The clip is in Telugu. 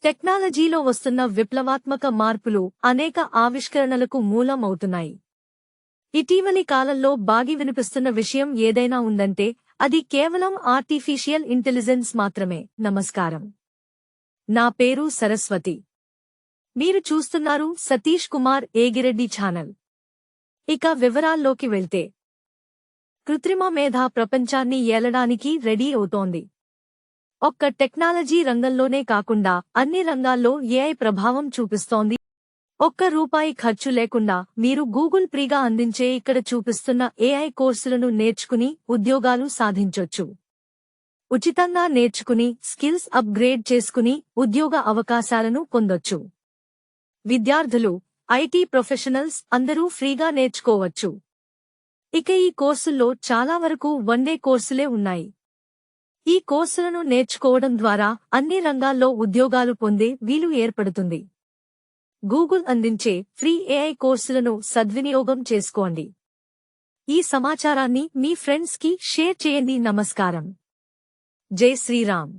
టెక్నాలజీలో వస్తున్న విప్లవాత్మక మార్పులు అనేక ఆవిష్కరణలకు మూలం అవుతున్నాయి. ఇటీవలి కాలంలో బాగా వినిపిస్తున్న విషయం ఏదైనా ఉందంటే అది కేవలం ఆర్టిఫిషియల్ ఇంటెలిజెన్స్ మాత్రమే. నమస్కారం. నా పేరు సరస్వతి. మీరు చూస్తున్నారు సతీష్ కుమార్ ఏగిరెడ్డి ఛానల్. ఇక వివరాల్లోకి వెళ్తే, కృత్రిమ మేధ ప్రపంచాన్ని ఏలడానికి రెడీ అవుతోంది. ఒక్క టెక్నాలజీ రంగంలోనే కాకుండా అన్ని రంగాల్లో ఏఐ ప్రభావం చూపిస్తోంది. ₹1 ఖర్చు లేకుండా మీరు గూగుల్ ఫ్రీగా అందించే ఇక్కడ చూపిస్తున్న ఏఐ కోర్సులను నేర్చుకుని ఉద్యోగాలు సాధించొచ్చు. ఉచితంగా నేర్చుకుని స్కిల్స్ అప్గ్రేడ్ చేసుకుని ఉద్యోగ అవకాశాలను పొందొచ్చు. విద్యార్థులు, ఐటీ ప్రొఫెషనల్స్ అందరూ ఫ్రీగా నేర్చుకోవచ్చు. ఇక ఈ కోర్సుల్లో చాలా వరకు 1 డే కోర్సులే ఉన్నాయి. ఈ కోర్సులను నేర్చుకోవడం ద్వారా అన్ని రంగాల్లో ఉద్యోగాలు పొందే వీలు ఏర్పడుతుంది. గూగుల్ అందించే ఫ్రీ ఏఐ కోర్సులను సద్వినియోగం చేసుకోండి. ఈ సమాచారాన్ని మీ ఫ్రెండ్స్ కి షేర్ చేయండి. నమస్కారం. జై శ్రీరామ్.